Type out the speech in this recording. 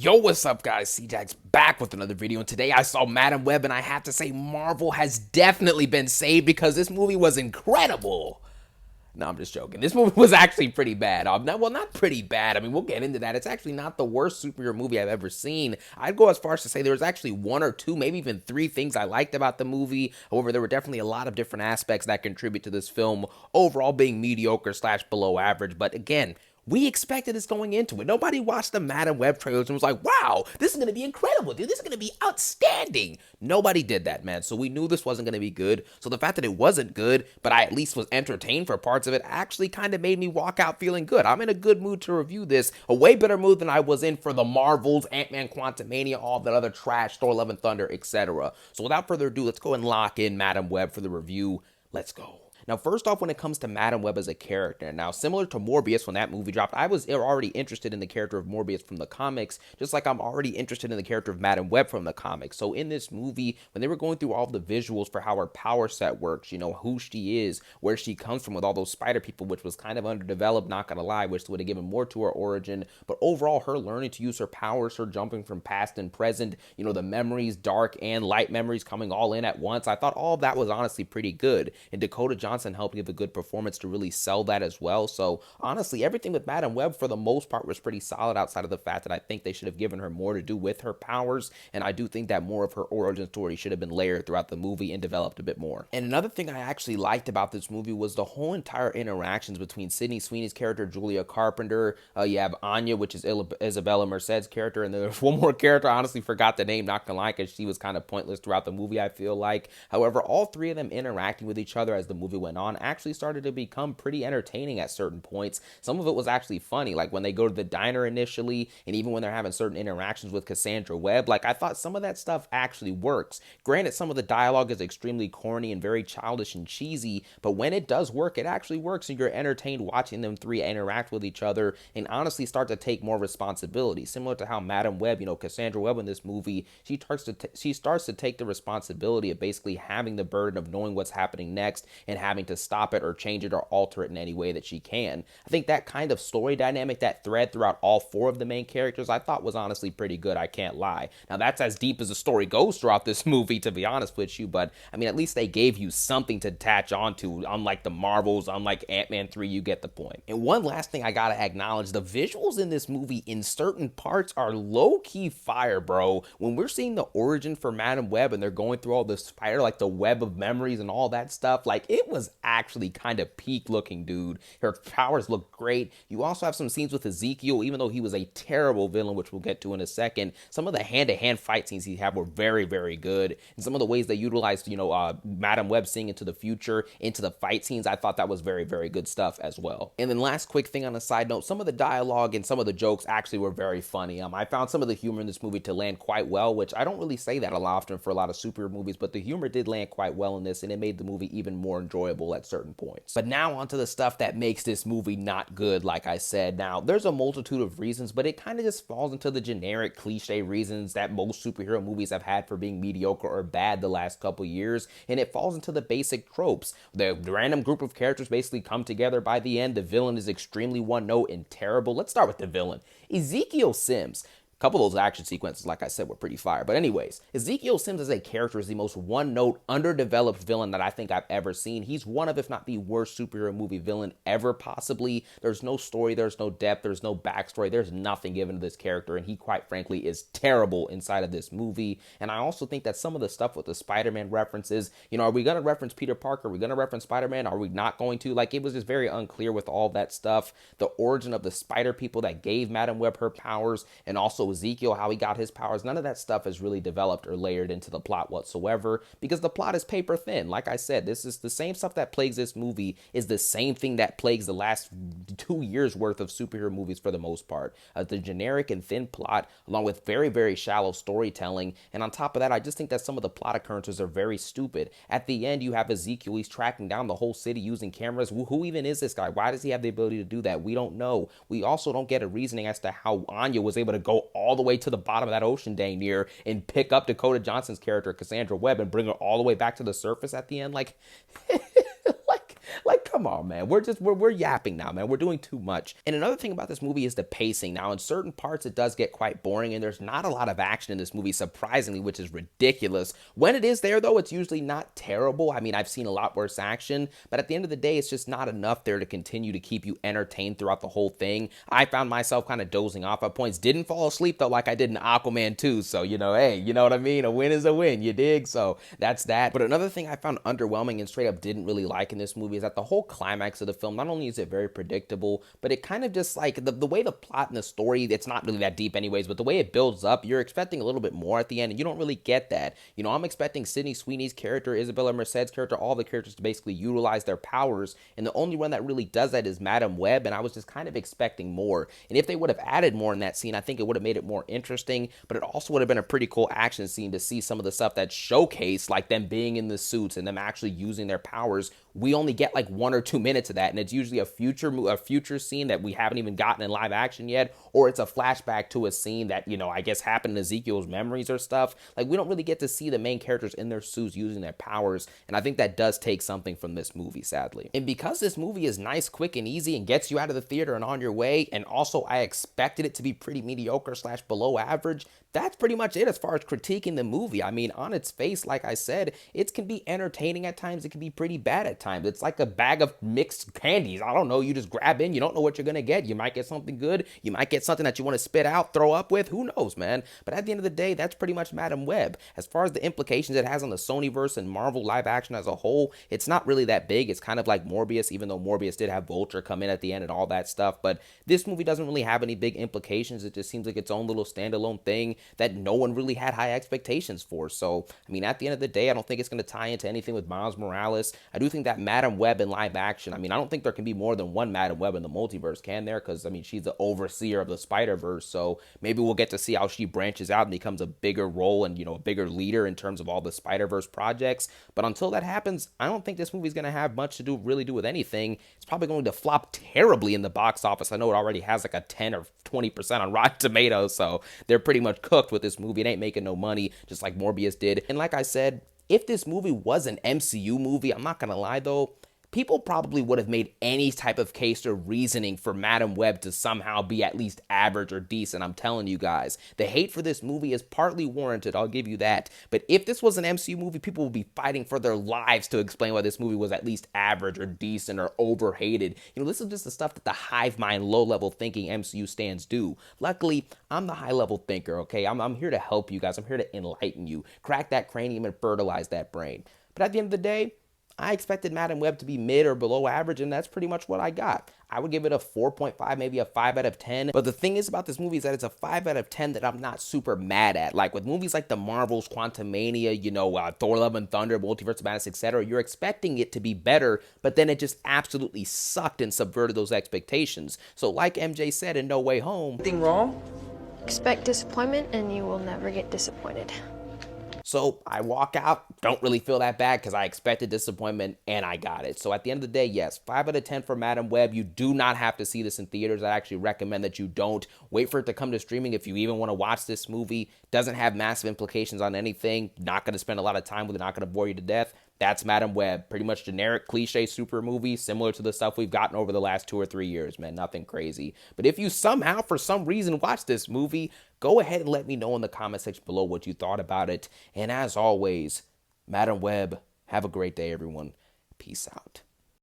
Yo, what's up, guys? C-Jack's back with another video, and today I saw Madam Web, and I have to say Marvel has definitely been saved because this movie was incredible. No, I'm just joking. This movie was actually pretty bad. Not pretty bad. I mean, we'll get into that. It's actually not the worst superhero movie I've ever seen. I'd go as far as to say there was actually one or two, maybe even three things I liked about the movie. However, there were definitely a lot of different aspects that contribute to this film overall being mediocre slash below average. But again, we expected this going into it. Nobody watched the Madam Web trailers and was like, wow, this is going to be incredible, dude. This is going to be outstanding. Nobody did that, man. So we knew this wasn't going to be good. So the fact that it wasn't good, but I at least was entertained for parts of it, actually kind of made me walk out feeling good. I'm in a good mood to review this. A way better mood than I was in for the Marvels, Ant-Man, Quantumania, all that other trash, Thor, Love and Thunder, etc. So without further ado, let's go and lock in Madam Web for the review. Let's go. Now, first off, when it comes to Madam Web as a character, now, similar to Morbius when that movie dropped, I was already interested in the character of Morbius from the comics, just like I'm already interested in the character of Madam Web from the comics. So in this movie, when they were going through all the visuals for how her power set works, you know, who she is, where she comes from with all those spider people, which was kind of underdeveloped, not gonna lie, which would have given more to her origin, but overall, her learning to use her powers, her jumping from past and present, you know, the memories, dark and light memories coming all in at once, I thought all of that was honestly pretty good, and Dakota Johnson helped give a good performance to really sell that as well. So honestly, everything with Madam Web for the most part was pretty solid, outside of the fact that I think they should have given her more to do with her powers, and I do think that more of her origin story should have been layered throughout the movie and developed a bit more. And another thing I actually liked about this movie was the whole entire interactions between Sydney Sweeney's character, Julia Carpenter, you have Anya, which is Isabella Merced's character, and there's one more character, I honestly forgot the name, not gonna lie, because she was kind of pointless throughout the movie, I feel like. However, all three of them interacting with each other as the movie went on actually started to become pretty entertaining at certain points. Some of it was actually funny, like when they go to the diner initially, and even when they're having certain interactions with Cassandra Webb. Like, I thought some of that stuff actually works. Granted, some of the dialogue is extremely corny and very childish and cheesy, but when it does work, it actually works, and you're entertained watching them three interact with each other and honestly start to take more responsibility. Similar to how Madam Web, you know, Cassandra Webb in this movie, she starts to take the responsibility of basically having the burden of knowing what's happening next and having to stop it or change it or alter it in any way that she can. I think that kind of story dynamic, that thread throughout all four of the main characters, I thought was honestly pretty good, I can't lie. Now, that's as deep as the story goes throughout this movie, to be honest with you, but I mean, at least they gave you something to attach onto, unlike the Marvels, unlike Ant-Man 3, you get the point. And one last thing I gotta acknowledge, the visuals in this movie in certain parts are low-key fire, bro. When we're seeing the origin for Madam Web and they're going through all this spider, like the web of memories and all that stuff, like, it was actually kind of peak looking, dude. Her powers look great. You also have some scenes with Ezekiel, even though he was a terrible villain, which we'll get to in a second. Some of the hand-to-hand fight scenes he had were very, very good. And some of the ways they utilized, you know, Madam Web seeing into the future, into the fight scenes, I thought that was very, very good stuff as well. And then last quick thing on a side note, some of the dialogue and some of the jokes actually were very funny. I found some of the humor in this movie to land quite well, which I don't really say that a lot often for a lot of superhero movies, but the humor did land quite well in this, and it made the movie even more enjoyable at certain points. But now onto the stuff that makes this movie not good, like I said. Now, there's a multitude of reasons, but it kind of just falls into the generic cliche reasons that most superhero movies have had for being mediocre or bad the last couple years, and it falls into the basic tropes. The random group of characters basically come together by the end. The villain is extremely one note and terrible. Let's start with the villain. Ezekiel Sims. A couple of those action sequences, like I said, were pretty fire. But anyways, Ezekiel Sims as a character is the most one-note, underdeveloped villain that I think I've ever seen. He's one of, if not the worst superhero movie villain ever, possibly. There's no story, there's no depth, there's no backstory, there's nothing given to this character, and he, quite frankly, is terrible inside of this movie. And I also think that some of the stuff with the Spider-Man references, you know, are we going to reference Peter Parker? Are we going to reference Spider-Man? Are we not going to? Like, it was just very unclear with all that stuff. The origin of the spider people that gave Madam Web her powers, and also Ezekiel, how he got his powers, none of that stuff is really developed or layered into the plot whatsoever, because the plot is paper thin. Like I said, this is the same stuff that plagues this movie is the same thing that plagues the last 2 years worth of superhero movies for the most part. The generic and thin plot, along with very, very shallow storytelling, and on top of that, I just think that some of the plot occurrences are very stupid. At the end, you have Ezekiel, he's tracking down the whole city using cameras. Who even is this guy? Why does he have the ability to do that? We don't know. We also don't get a reasoning as to how Anya was able to go all the way to the bottom of that ocean dang near and pick up Dakota Johnson's character, Cassandra Webb, and bring her all the way back to the surface at the end. Like, like, Come on, man. We're yapping now, man. We're doing too much. And another thing about this movie is the pacing. Now, in certain parts, it does get quite boring, and there's not a lot of action in this movie, surprisingly, which is ridiculous. When it is there, though, it's usually not terrible. I mean, I've seen a lot worse action, but at the end of the day, it's just not enough there to continue to keep you entertained throughout the whole thing. I found myself kind of dozing off at points. Didn't fall asleep, though, like I did in Aquaman 2. So, hey, you know what I mean? A win is a win, you dig? So that's that. But another thing I found underwhelming and straight up didn't really like in this movie is that the whole climax of the film, not only is it very predictable, but it kind of just like the way the plot and the story, it's not really that deep anyways, but the way it builds up, you're expecting a little bit more at the end, and you don't really get that. I'm expecting Sydney Sweeney's character, Isabella Merced's character, all the characters to basically utilize their powers, and the only one that really does that is Madame Web, and I was just kind of expecting more. And if they would have added more in that scene, I think it would have made it more interesting, but it also would have been a pretty cool action scene to see some of the stuff that's showcased, like them being in the suits and them actually using their powers. We only get like 1 or 2 minutes of that, and it's usually a future scene that we haven't even gotten in live action yet, or it's a flashback to a scene that, I guess happened in Ezekiel's memories or stuff. Like, we don't really get to see the main characters in their suits using their powers, and I think that does take something from this movie, sadly. And because this movie is nice, quick, and easy, and gets you out of the theater and on your way, and also I expected it to be pretty mediocre / below average, that's pretty much it as far as critiquing the movie. I mean, on its face, like I said, it can be entertaining at times. It can be pretty bad at times. It's like a bag of mixed candies. I don't know. You just grab in. You don't know what you're going to get. You might get something good. You might get something that you want to spit out, throw up with. Who knows, man? But at the end of the day, that's pretty much Madame Web. As far as the implications it has on the Sonyverse and Marvel live action as a whole, it's not really that big. It's kind of like Morbius, even though Morbius did have Vulture come in at the end and all that stuff. But this movie doesn't really have any big implications. It just seems like its own little standalone thing that no one really had high expectations for. So, I mean, at the end of the day, I don't think it's going to tie into anything with Miles Morales. I do think that Madame Web in live action, I mean, I don't think there can be more than one Madame Web in the multiverse, can there? Because, I mean, she's the overseer of the Spider-Verse, so maybe we'll get to see how she branches out and becomes a bigger role and, a bigger leader in terms of all the Spider-Verse projects. But until that happens, I don't think this movie's going to have much to really do with anything. It's probably going to flop terribly in the box office. I know it already has like a 10 or 20% on Rotten Tomatoes, so they're pretty much cooked with this movie. It ain't making no money, just like Morbius did. And like I said, if this movie was an MCU movie, I'm not gonna lie though, people probably would have made any type of case or reasoning for Madame Web to somehow be at least average or decent. I'm telling you guys, the hate for this movie is partly warranted, I'll give you that. But if this was an MCU movie, people would be fighting for their lives to explain why this movie was at least average or decent or overhated. This is just the stuff that the hive mind, low-level thinking MCU stands do. Luckily, I'm the high-level thinker, okay? I'm here to help you guys. I'm here to enlighten you, crack that cranium and fertilize that brain. But at the end of the day, I expected Madame Web to be mid or below average, and that's pretty much what I got. I would give it a 4.5, maybe a 5 out of 10. But the thing is about this movie is that it's a 5 out of 10 that I'm not super mad at. Like with movies like The Marvels, Quantumania, Thor Love and Thunder, Multiverse of Madness, etc., you're expecting it to be better, but then it just absolutely sucked and subverted those expectations. So like MJ said in No Way Home, anything wrong? Expect disappointment and you will never get disappointed. So I walk out, don't really feel that bad because I expected disappointment and I got it. So at the end of the day, yes, 5 out of 10 for Madame Web. You do not have to see this in theaters. I actually recommend that you don't. Wait for it to come to streaming if you even want to watch this movie. Doesn't have massive implications on anything. Not going to spend a lot of time with it. Not going to bore you to death. That's Madame Web. Pretty much generic, cliche super movie, similar to the stuff we've gotten over the last 2 or 3 years, man. Nothing crazy. But if you somehow, for some reason, watch this movie, go ahead and let me know in the comment section below what you thought about it. And as always, Madame Web, have a great day, everyone. Peace out.